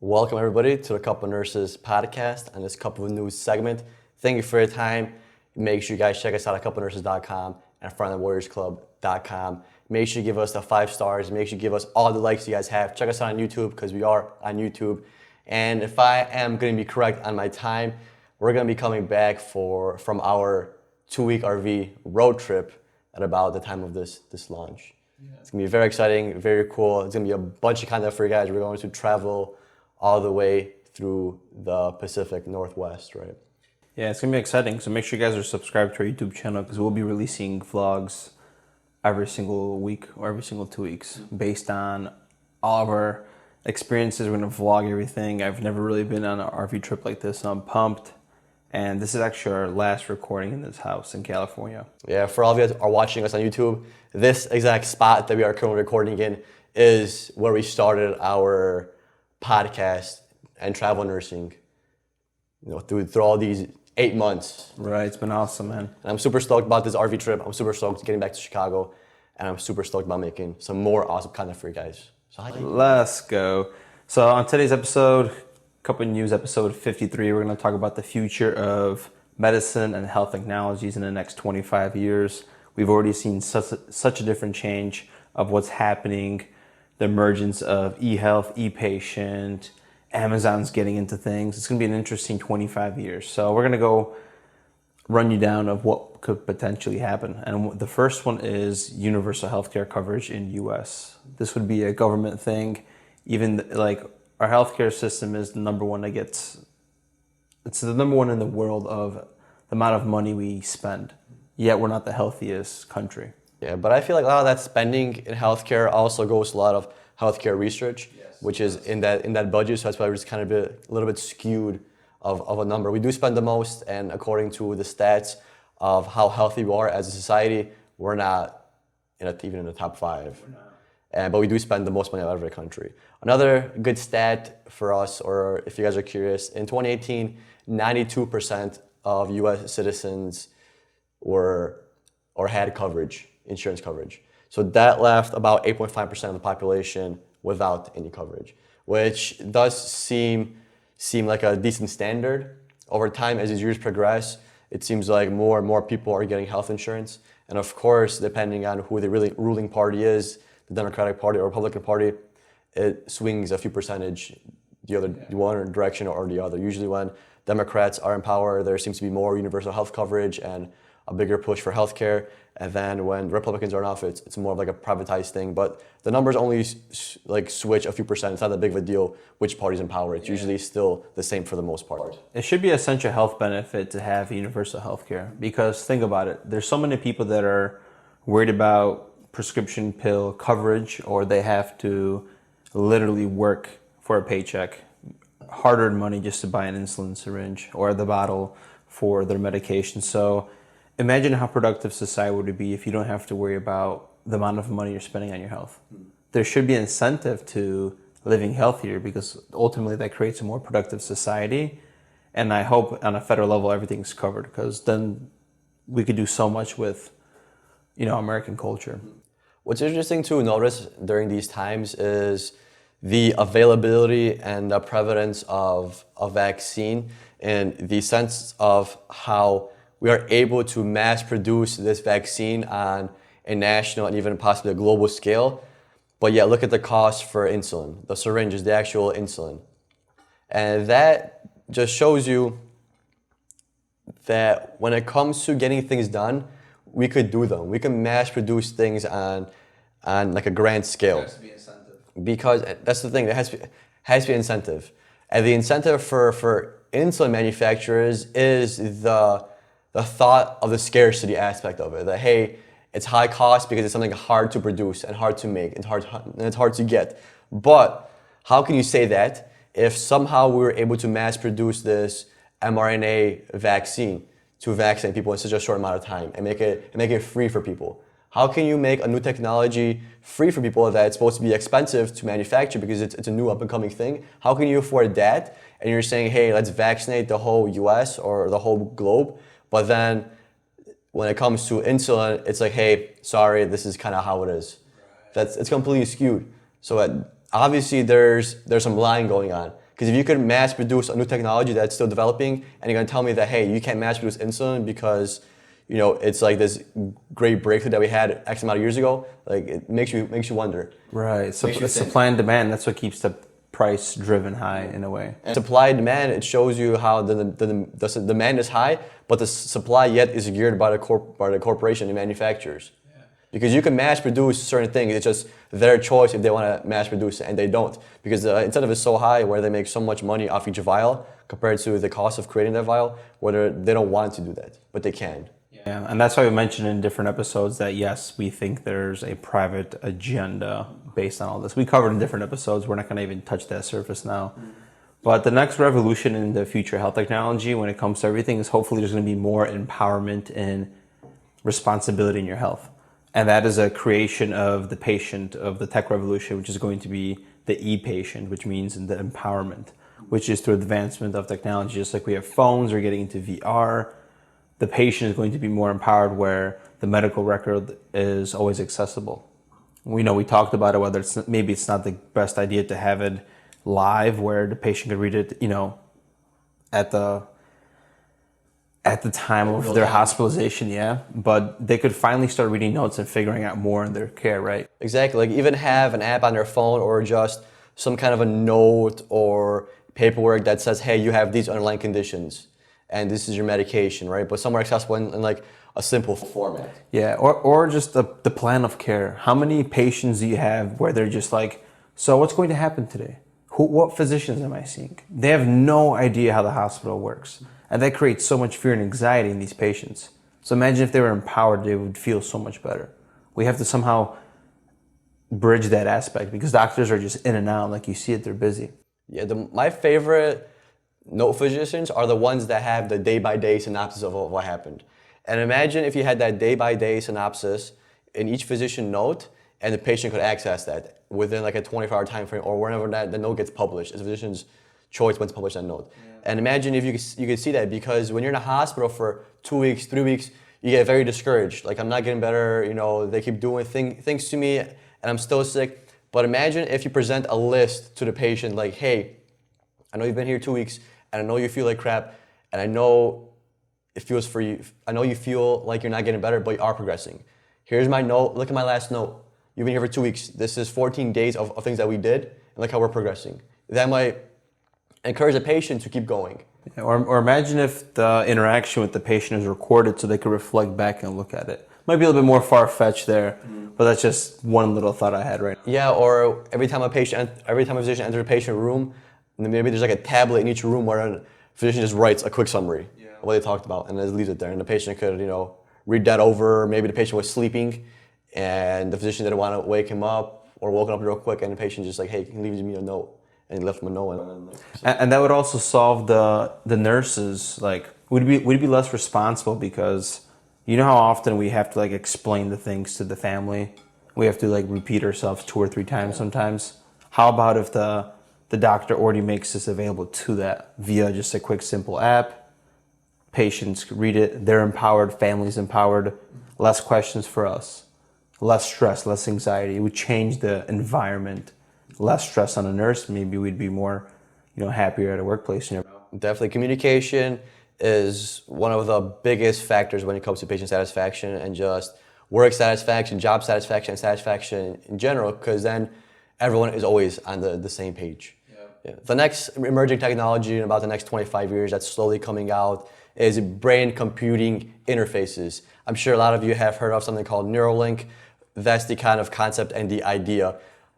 Welcome everybody to the Couple Nurses podcast and this Couple News segment. Thank you for your time. Make sure you guys check us out at couplenurses.com and frontlinewarriorsclub.com. Make sure you give us the 5 stars. Make sure you give us all the likes you guys have. Check us out on YouTube because we are on YouTube. And if I am going to be correct on my time, we're going to be coming back from our 2-week RV road trip at about the time of this launch. Yeah. It's going to be very exciting, very cool. It's going to be a bunch of content for you guys. We're going to travel all the way through the Pacific Northwest, right? Yeah, it's going to be exciting. So make sure you guys are subscribed to our YouTube channel because we'll be releasing vlogs every single week or every single 2 weeks based on all of our experiences. We're going to vlog everything. I've never really been on an RV trip like this, so I'm pumped. And this is actually our last recording in this house in California. Yeah, for all of you that are watching us on YouTube, this exact spot that we are currently recording in is where we started our podcast and travel nursing, through all these 8 months. Right, it's been awesome, man. And I'm super stoked about this RV trip. I'm super stoked getting back to Chicago, and I'm super stoked about making some more awesome content for you guys. So let's go. So on today's episode, Couple News episode 53, we're going to talk about the future of medicine and health technologies in the next 25 years. We've already seen such a different change of what's happening. The emergence of e-health, e-patient, Amazon's getting into things. It's going to be an interesting 25 years. So we're going to go run you down of what could potentially happen. And the first one is universal healthcare coverage in U.S. This would be a government thing. Even like our healthcare system is the number one it's the number one in the world of the amount of money we spend. Yet we're not the healthiest country. Yeah, but I feel like a lot of that spending in healthcare also goes to a lot of healthcare research, which is in that budget. So that's why we're just kind of a little bit skewed of a number. We do spend the most, and according to the stats of how healthy we are as a society, we're not even in the top 5. But we do spend the most money out of every country. Another good stat for us, or if you guys are curious, in 2018, 92% of U.S. citizens had coverage. Insurance coverage. So that left about 8.5% of the population without any coverage, which does seem like a decent standard. Over time, as these years progress, it seems like more and more people are getting health insurance. And of course, depending on who the really ruling party is, the Democratic Party or Republican Party, it swings a few percentage one direction or the other. Usually when Democrats are in power, there seems to be more universal health coverage and a bigger push for healthcare, and then when Republicans are in office, it's more of like a privatized thing. But the numbers only switch a few percent. It's not that big of a deal which party's in power. It's usually still the same for the most part. It should be an essential health benefit to have universal healthcare because think about it. There's so many people that are worried about prescription pill coverage, or they have to literally work for a paycheck, hard-earned money just to buy an insulin syringe or the bottle for their medication. So imagine how productive society would be if you don't have to worry about the amount of money you're spending on your health. There should be an incentive to living healthier because ultimately that creates a more productive society. And I hope on a federal level everything's covered because then we could do so much with, American culture. What's interesting to notice during these times is the availability and the prevalence of a vaccine and the sense of how we are able to mass produce this vaccine on a national and even possibly a global scale. But yet look at the cost for insulin. The syringe is the actual insulin. And that just shows you that when it comes to getting things done, we could do them. We can mass produce things on like a grand scale. There has to be incentive. Because that's the thing, there has to be incentive. And the incentive for insulin manufacturers is the thought of the scarcity aspect of it. That, hey, it's high cost because it's something hard to produce and hard to make and it's hard to get. But how can you say that if somehow we were able to mass produce this mRNA vaccine to vaccinate people in such a short amount of time and make it free for people? How can you make a new technology free for people that's supposed to be expensive to manufacture because it's a new up-and-coming thing? How can you afford that? And you're saying, hey, let's vaccinate the whole US or the whole globe. But then when it comes to insulin, it's like, hey, sorry, this is kind of how it is. It's completely skewed. So obviously there's some lying going on. Because if you could mass produce a new technology that's still developing, and you're gonna tell me that, hey, you can't mass produce insulin because, you know, it's like this great breakthrough that we had X amount of years ago, like it makes you wonder. Right. So supply and demand, that's what keeps the price driven high in a way. And supply and demand, it shows you how the demand is high, but the supply yet is geared by the corporation and manufacturers. Because you can mass produce certain things, it's just their choice if they want to mass produce it, and they don't. Because the incentive is so high where they make so much money off each vial compared to the cost of creating that vial, where they don't want to do that, but they can. Yeah, and that's why we mentioned in different episodes that yes, we think there's a private agenda based on all this. We covered in different episodes, we're not going to even touch that surface now. But the next revolution in the future health technology when it comes to everything is hopefully there's going to be more empowerment and responsibility in your health. And that is a creation of the patient of the tech revolution, which is going to be the e-patient, which means the empowerment, which is through advancement of technology. Just like we have phones, we're getting into VR. The patient is going to be more empowered where the medical record is always accessible. We know we talked about it, whether it's not the best idea to have it live where the patient could read it, you know, at the time of their hospitalization, yeah. But they could finally start reading notes and figuring out more in their care, right? Exactly. Like even have an app on their phone or just some kind of a note or paperwork that says, hey, you have these underlying conditions and this is your medication, right? But somewhere accessible in like a simple format. Yeah, or just the plan of care. How many patients do you have where they're just like, so what's going to happen today? What physicians am I seeing? They have no idea how the hospital works. And that creates so much fear and anxiety in these patients. So imagine if they were empowered, they would feel so much better. We have to somehow bridge that aspect because doctors are just in and out. Like you see it, they're busy. Yeah, my favorite note physicians are the ones that have the day-by-day synopsis of what happened. And imagine if you had that day-by-day synopsis in each physician note and the patient could access that within like a 24-hour time frame or whenever the note gets published. It's a physician's choice when to publish that note. Yeah. And imagine if you could see that, because when you're in a hospital for 2 weeks, 3 weeks, you get very discouraged. Like, I'm not getting better, you know, they keep doing things to me and I'm still sick. But imagine if you present a list to the patient like, hey, I know you've been here 2 weeks and I know you feel like crap and I know it feels for you. I know you feel like you're not getting better, but you are progressing. Here's my note. Look at my last note. You've been here for 2 weeks. This is 14 days of things that we did, and look how we're progressing. That might encourage the patient to keep going. Yeah, or imagine if the interaction with the patient is recorded so they can reflect back and look at it. Might be a little bit more far-fetched there, but that's just one little thought I had right now. Yeah, or every time a physician enters a patient room, maybe there's like a tablet in each room where a physician just writes a quick summary of what they talked about and then leaves it there, and the patient could, you know, read that over. Maybe the patient was sleeping and the physician didn't want to wake him up or woke him up real quick, and the patient just like, hey, can you leave me a note? And he left him a note. And that would also solve the nurses, like, would it be less responsible, because you know how often we have to like explain the things to the family? We have to like repeat ourselves 2 or 3 times sometimes. How about if the doctor already makes this available to that via just a quick simple app? Patients read it, they're empowered, families empowered, less questions for us, less stress, less anxiety. It would change the environment, less stress on a nurse. Maybe we'd be more, you know, happier at a workplace. You know? Definitely, communication is one of the biggest factors when it comes to patient satisfaction and just work satisfaction, job satisfaction, and satisfaction in general, because then everyone is always on the same page. Yeah. The next emerging technology in about the next 25 years that's slowly coming out is brain computing interfaces. I'm sure a lot of you have heard of something called Neuralink. That's the kind of concept and the idea.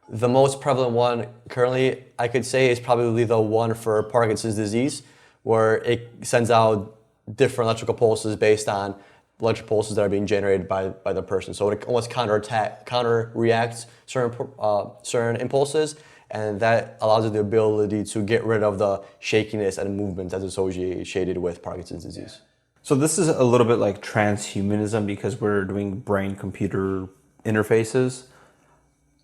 The most prevalent one currently, I could say, is probably the one for Parkinson's disease, where it sends out different electrical pulses based on electrical pulses that are being generated by the person. So it almost counter-reacts certain impulses, and that allows it the ability to get rid of the shakiness and movement that's associated with Parkinson's disease. So this is a little bit like transhumanism, because we're doing brain-computer interfaces.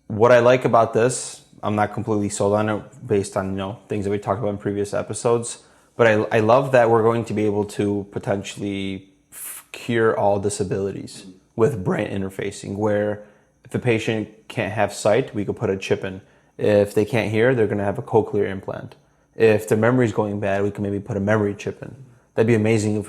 What I like about this, I'm not completely sold on it based on, you know, things that we talked about in previous episodes, but I love that we're going to be able to potentially cure all disabilities with brain interfacing, where if a patient can't have sight, we could put a chip in. If they can't hear, they're going to have a cochlear implant. If the memory's going bad, we can maybe put a memory chip in. That'd be amazing if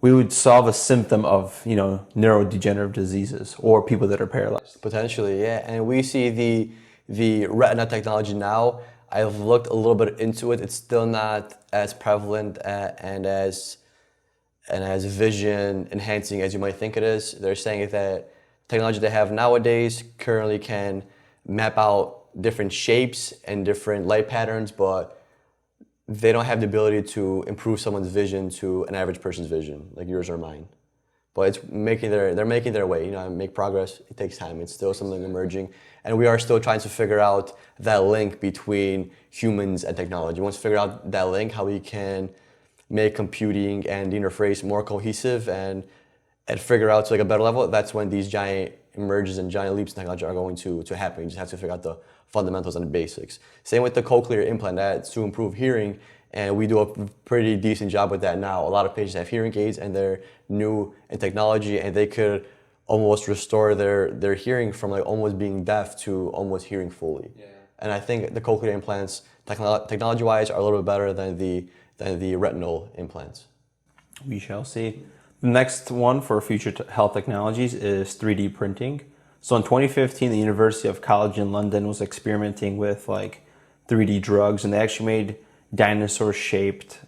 we would solve a symptom of, neurodegenerative diseases or people that are paralyzed. Potentially, yeah. And we see the retina technology now. I've looked a little bit into it. It's still not as prevalent and as vision enhancing as you might think it is. They're saying that technology they have nowadays currently can map out different shapes and different light patterns, but they don't have the ability to improve someone's vision to an average person's vision, like yours or mine. But they're making their way, make progress. It takes time. It's still something emerging. And we are still trying to figure out that link between humans and technology. Once we figure out that link, how we can make computing and the interface more cohesive and figure out to like a better level, that's when these giant emerges and giant leaps in technology are going to happen. You just have to figure out the fundamentals and the basics. Same with the cochlear implant, that's to improve hearing, and we do a pretty decent job with that now. A lot of patients have hearing aids and they're new in technology and they could almost restore their hearing from like almost being deaf to almost hearing fully. Yeah. And I think the cochlear implants, technology-wise, are a little bit better than the retinal implants. We shall see. The next one for future health technologies is 3D printing. So in 2015, the University of College in London was experimenting with like 3D drugs, and they actually made dinosaur-shaped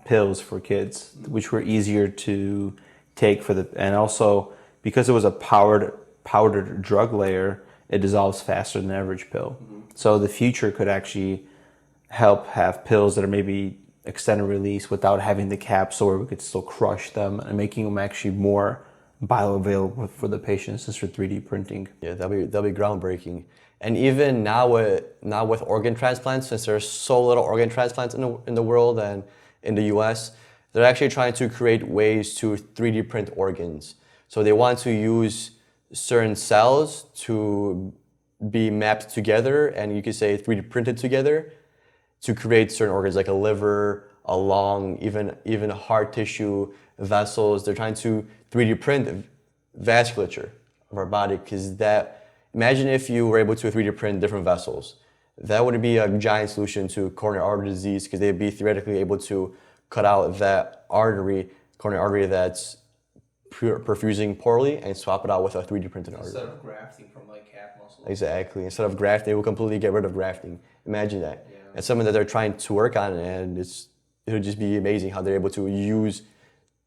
pills for kids, which were easier to take and also because it was a powdered drug layer, it dissolves faster than an average pill. Mm-hmm. So the future could actually help have pills that are maybe extended release without having the capsule, where we could still crush them and making them actually more bioavailable for the patients since for 3D printing. Yeah, that'll be groundbreaking. And even now with organ transplants, since there's so little organ transplants in the world and in the US, they're actually trying to create ways to 3D print organs. So they want to use certain cells to be mapped together, and you could say 3D printed together to create certain organs like a liver, a lung, even heart tissue, vessels. They're trying to 3D print vasculature of our body, because imagine if you were able to 3D print different vessels. That would be a giant solution to coronary artery disease, because they'd be theoretically able to cut out that coronary artery that's perfusing poorly and swap it out with a 3D printed artery. Instead of grafting from like calf muscle. Exactly. Instead of grafting, they will completely get rid of grafting. Imagine that. Yeah. It's something that they're trying to work on, and it would just be amazing how they're able to use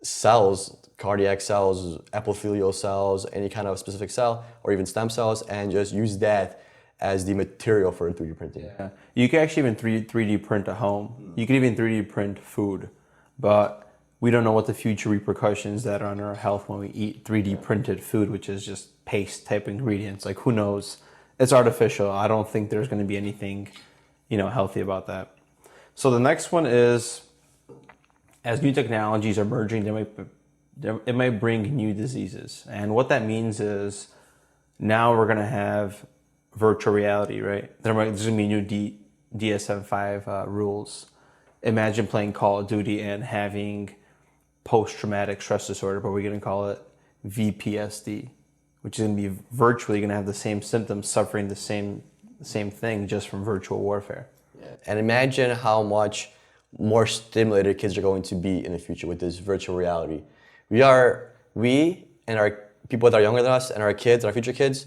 cells, cardiac cells, epithelial cells, any kind of specific cell, or even stem cells, and just use that as the material for 3D printing. Yeah. You can actually even 3D print a home. You can even 3D print food, but we don't know what the future repercussions that are on our health when we eat 3D printed food, which is just paste type ingredients. Like, who knows? It's artificial. I don't think there's going to be anything, healthy about that. So the next one is, as new technologies are emerging, it might bring new diseases. And what that means is now we're going to have virtual reality, right? There's going to be new DSM-5 rules. Imagine playing Call of Duty and having post-traumatic stress disorder, but we're going to call it VPSD, which is going to be virtually going to have the same symptoms, suffering the same thing, just from virtual warfare. Yeah. And imagine how much more stimulated kids are going to be in the future with this virtual reality. We and our people that are younger than us and our kids, our future kids,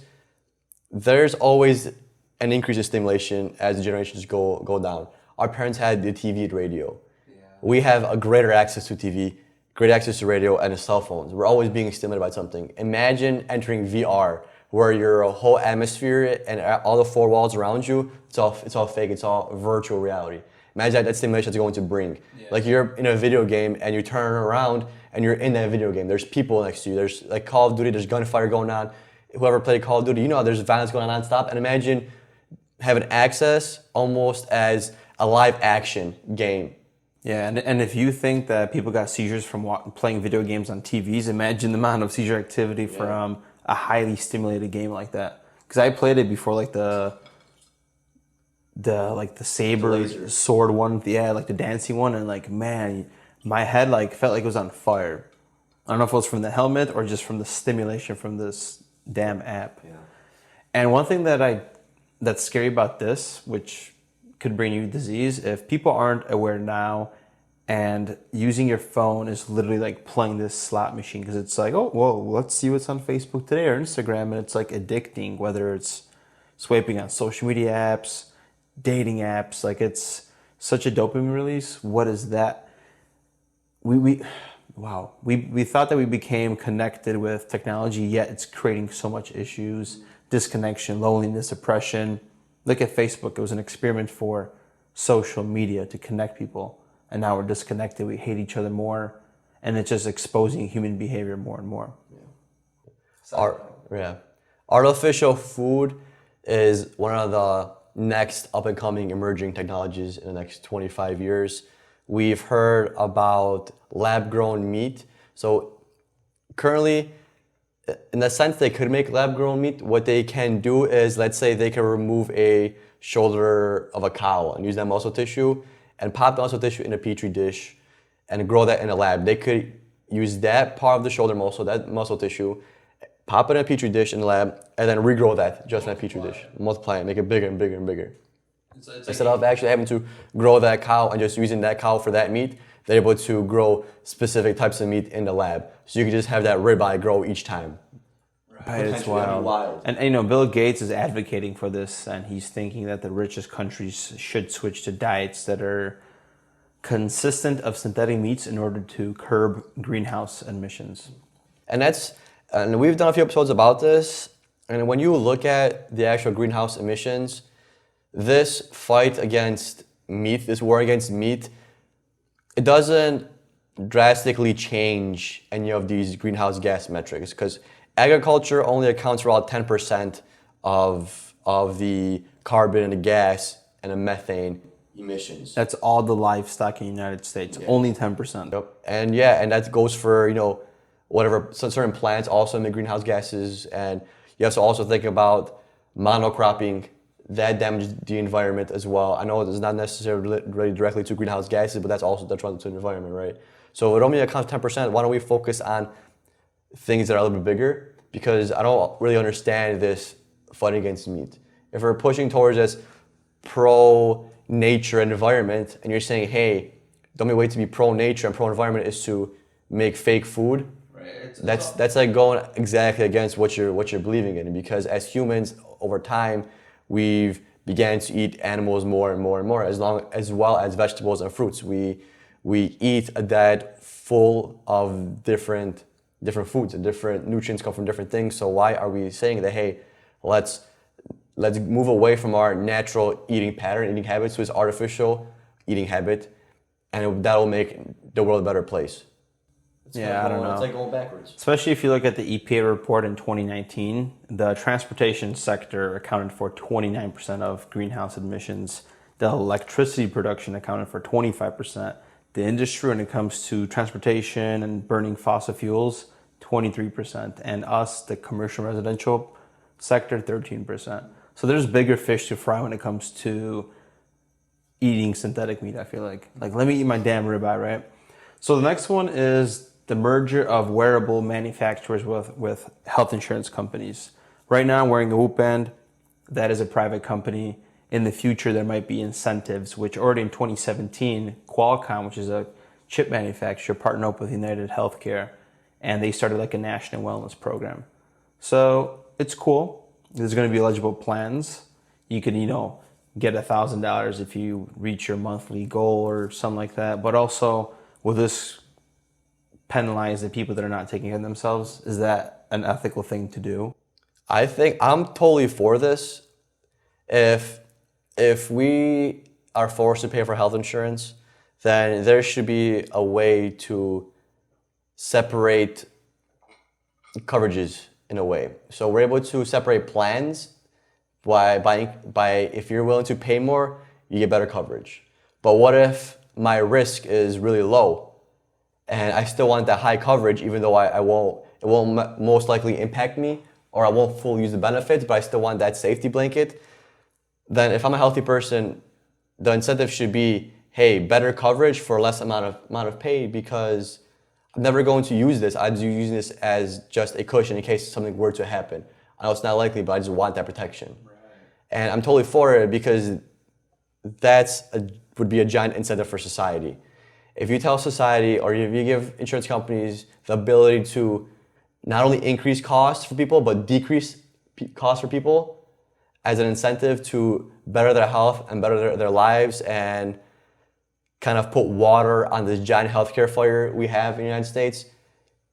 there's always an increase in stimulation as the generations go down. Our parents had the TV and radio. Yeah. We have a greater access to TV, great access to radio, and cell phones. We're always being stimulated by something. Imagine entering VR, where your whole atmosphere and all the four walls around you, it's all fake, it's all virtual reality. Imagine that stimulation it's going to bring. Yeah. Like, you're in a video game and you turn around and you're in that video game. There's people next to you. There's like Call of Duty, there's gunfire going on. Whoever played Call of Duty, there's violence going on nonstop. And imagine having access almost as a live action game. Yeah, and if you think that people got seizures from playing video games on TVs, imagine the amount of seizure activity from a highly stimulated game like that. Because I played it before, like the saber sword one, like the dancing one, and like, man, my head like felt like it was on fire. I don't know if it was from the helmet or just from the stimulation from this damn app. Yeah. And one thing that's scary about this, which could bring you disease. If people aren't aware now, and using your phone is literally like playing this slot machine, because it's like, oh, well, let's see what's on Facebook today or Instagram, and it's like addicting, whether it's swiping on social media apps, dating apps, like it's such a dopamine release. What is that? We thought that we became connected with technology, yet it's creating so much issues, disconnection, loneliness, depression. Look at Facebook. It was an experiment for social media to connect people. And now we're disconnected. We hate each other more. And it's just exposing human behavior more and more. Artificial food is one of the next up and coming emerging technologies in the next 25 years. We've heard about lab grown meat. So currently, in the sense they could make lab grown meat, what they can do is, let's say they can remove a shoulder of a cow and use that muscle tissue and pop the muscle tissue in a petri dish and grow that in a lab. They could use that part of the shoulder muscle, that muscle tissue, pop it in a petri dish in the lab, and then regrow that just in a petri dish. Multiply it, make it bigger and bigger and bigger. Instead of actually having to grow that cow and just using that cow for that meat, they're able to grow specific types of meat in the lab. So you can just have that ribeye grow each time. Right, it's wild. And you know, Bill Gates is advocating for this, and he's thinking that the richest countries should switch to diets that are consistent of synthetic meats in order to curb greenhouse emissions. And we've done a few episodes about this, and when you look at the actual greenhouse emissions, this fight against meat, this war against meat, it doesn't drastically change any of these greenhouse gas metrics, because agriculture only accounts for about 10% of the carbon and the gas and the methane emissions. That's all the livestock in the United States, only 10%. Yep. And that goes for, whatever, certain plants also emit greenhouse gases, and you have to also think about monocropping. That damages the environment as well. I know it's not necessarily related directly to greenhouse gases, but that's detrimental to the environment, right? So it only accounts for 10%. Why don't we focus on things that are a little bit bigger? Because I don't really understand this fight against meat. If we're pushing towards this pro-nature and environment, and you're saying, hey, the only way to be pro-nature and pro-environment is to make fake food, right? That's like going exactly against what you're believing in. Because as humans, over time, we've began to eat animals more and more and more, as well as vegetables and fruits. We eat a diet full of different foods, and different nutrients come from different things. So why are we saying that, hey, let's move away from our natural eating pattern, eating habits, to this artificial eating habit, and that'll make the world a better place? I don't know. It's like going backwards. Especially if you look at the EPA report in 2019, the transportation sector accounted for 29% of greenhouse emissions. The electricity production accounted for 25%. The industry, when it comes to transportation and burning fossil fuels, 23%. And us, the commercial residential sector, 13%. So there's bigger fish to fry when it comes to eating synthetic meat, I feel like. Like, let me eat my damn ribeye, right? So the next one is the merger of wearable manufacturers with health insurance companies. Right now, I'm wearing a Whoop band. That is a private company. In the future, there might be incentives, which already in 2017, Qualcomm, which is a chip manufacturer, partnered up with United Healthcare, and they started like a national wellness program. So it's cool. There's going to be eligible plans. You can, get $1,000 if you reach your monthly goal or something like that. But also, will this penalize the people that are not taking care of themselves? Is that an ethical thing to do? I think I'm totally for this. If we are forced to pay for health insurance, then there should be a way to separate coverages in a way. So we're able to separate plans by if you're willing to pay more, you get better coverage. But what if my risk is really low and I still want that high coverage, even though it won't most likely impact me, or I won't fully use the benefits, but I still want that safety blanket? Then if I'm a healthy person, the incentive should be, hey, better coverage for less amount of pay, because I'm never going to use this. I'm using this as just a cushion in case something were to happen. I know it's not likely, but I just want that protection. Right. And I'm totally for it, because would be a giant incentive for society. If you tell society or if you give insurance companies the ability to not only increase costs for people, but decrease costs for people as an incentive to better their health and better their lives and kind of put water on this giant healthcare failure we have in the United States,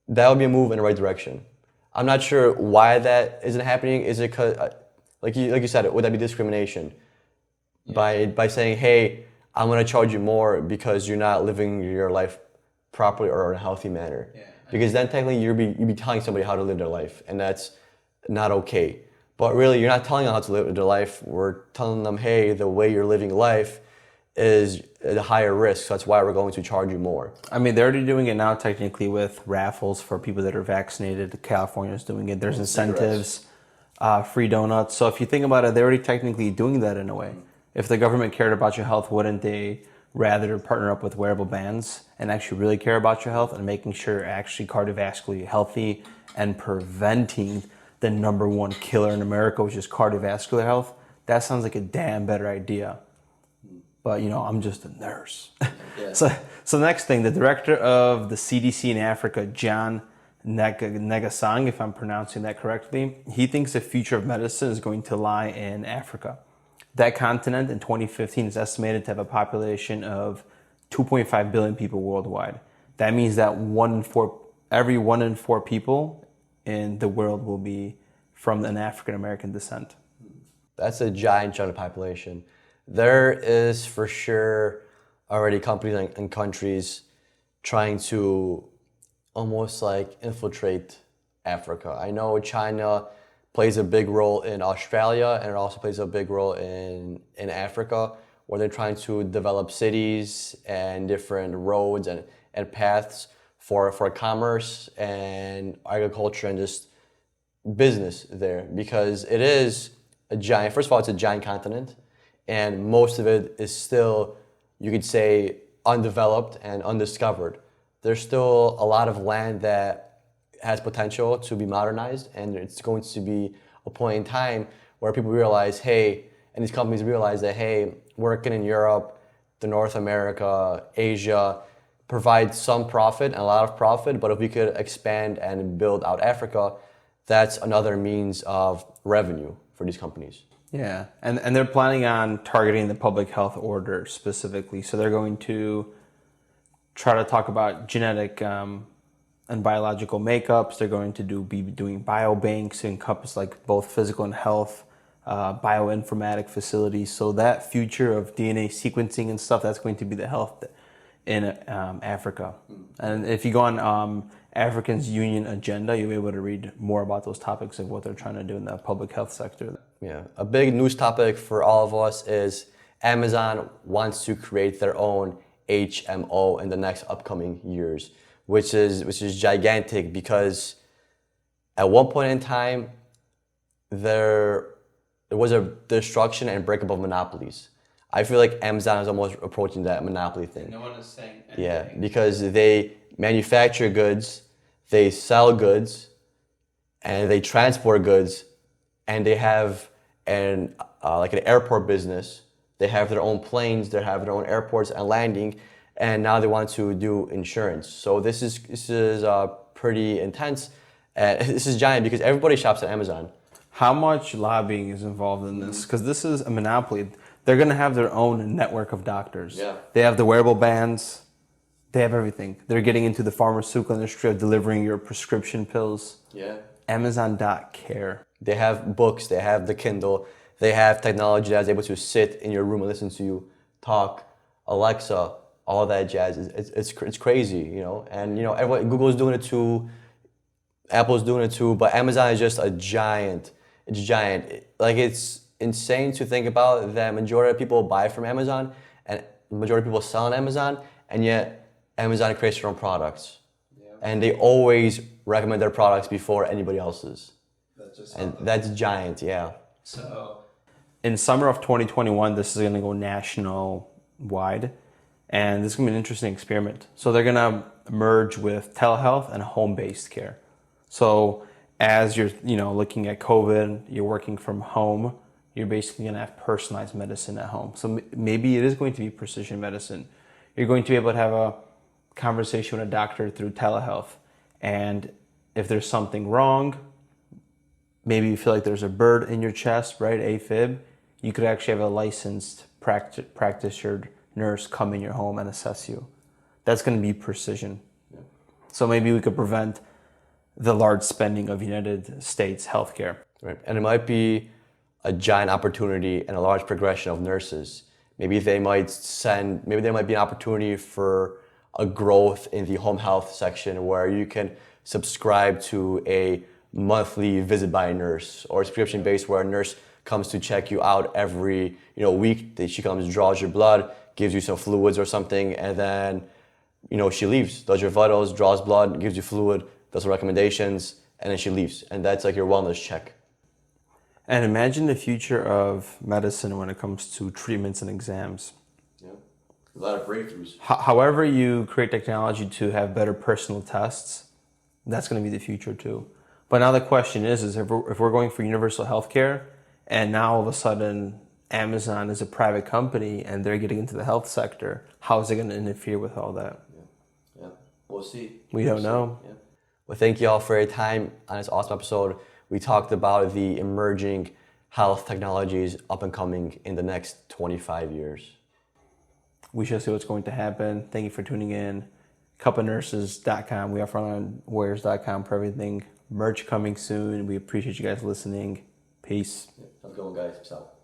that would be a move in the right direction. I'm not sure why that isn't happening. Is it because, like you said, would that be discrimination? Yeah. By saying, hey, I'm going to charge you more because you're not living your life properly or in a healthy manner. Yeah. Because then technically you'd be telling somebody how to live their life, and that's not okay. But really, you're not telling them how to live their life. We're telling them, hey, the way you're living life is at a higher risk, so that's why we're going to charge you more. I mean, they're already doing it now technically with raffles for people that are vaccinated. California's doing it. There's incentives, free donuts. So if you think about it, they're already technically doing that in a way. If the government cared about your health, wouldn't they rather partner up with wearable bands and actually really care about your health and making sure you're actually cardiovascularly healthy and preventing the number one killer in America, which is cardiovascular health? That sounds like a damn better idea. But, I'm just a nurse. Yeah. So next thing, the director of the CDC in Africa, John Negasang, if I'm pronouncing that correctly, he thinks the future of medicine is going to lie in Africa. That continent in 2015 is estimated to have a population of 2.5 billion people worldwide. That means that every one in four people in the world will be from an African American descent. That's a giant chunk of population. There is for sure already companies and countries trying to almost like infiltrate Africa. I know China plays a big role in Australia, and it also plays a big role in Africa, where they're trying to develop cities and different roads and paths for commerce and agriculture and just business there, because it is a giant, first of all, it's a giant continent, and most of it is still, you could say, undeveloped and undiscovered. There's still a lot of land that has potential to be modernized, and it's going to be a point in time where people realize, hey, and these companies realize that, hey, working in Europe, the North America, Asia, provide some profit and a lot of profit, but if we could expand and build out Africa, that's another means of revenue for these companies. Yeah, and they're planning on targeting the public health order specifically. So they're going to try to talk about genetic and biological makeups. They're going to be doing biobanks to encompass like both physical and health, bioinformatic facilities. So that future of DNA sequencing and stuff, that's going to be the health in Africa. And if you go on Africans Union Agenda, you'll be able to read more about those topics of what they're trying to do in the public health sector. Yeah, a big news topic for all of us is Amazon wants to create their own HMO in the next upcoming years, which is gigantic, because at one point in time there was a destruction and breakup of monopolies. I feel like Amazon is almost approaching that monopoly thing. No one is saying anything. Yeah, because they manufacture goods, they sell goods, and they transport goods, and they have an airport business. They have their own planes, they have their own airports and landing, and now they want to do insurance. So this is pretty intense. This is giant because everybody shops at Amazon. How much lobbying is involved in this? Because this is a monopoly. They're going to have their own network of doctors. Yeah. They have the wearable bands. They have everything. They're getting into the pharmaceutical industry of delivering your prescription pills. Yeah. Amazon.care. They have books. They have the Kindle. They have technology that's able to sit in your room and listen to you talk. Alexa, all that jazz. It's crazy, And Google's doing it too. Apple's doing it too. But Amazon is just a giant. It's giant. It's insane to think about that majority of people buy from Amazon and majority of people sell on Amazon, and yet Amazon creates their own products. Yeah. And they always recommend their products before anybody else's. That's giant, yeah. So in summer of 2021, this is going to go national wide, and this is going to be an interesting experiment. So they're going to merge with telehealth and home-based care. So as you're looking at COVID, you're working from home, you're basically going to have personalized medicine at home. So maybe it is going to be precision medicine. You're going to be able to have a conversation with a doctor through telehealth. And if there's something wrong, maybe you feel like there's a bird in your chest, right? AFib. You could actually have a licensed practitioner nurse come in your home and assess you. That's going to be precision. Yeah. So maybe we could prevent the large spending of United States healthcare. Right. And it might be a giant opportunity and a large progression of nurses. Maybe there might be an opportunity for a growth in the home health section where you can subscribe to a monthly visit by a nurse, or a subscription based where a nurse comes to check you out every week. She comes, draws your blood, gives you some fluids or something, and then she leaves, does your vitals, draws blood, gives you fluid, does some recommendations, and then she leaves. And that's like your wellness check. And imagine the future of medicine when it comes to treatments and exams. Yeah, a lot of breakthroughs. However you create technology to have better personal tests, that's going to be the future too. But now the question is if we're going for universal healthcare, and now all of a sudden Amazon is a private company and they're getting into the health sector, how is it going to interfere with all that? Yeah. We'll see. We don't know. Yeah. Well, thank you all for your time on this awesome episode. We talked about the emerging health technologies up and coming in the next 25 years. We shall see what's going to happen. Thank you for tuning in. cupofnurses.com. We are on warriors.com for everything. Merch coming soon. We appreciate you guys listening. Peace. How's it going, guys? Peace out.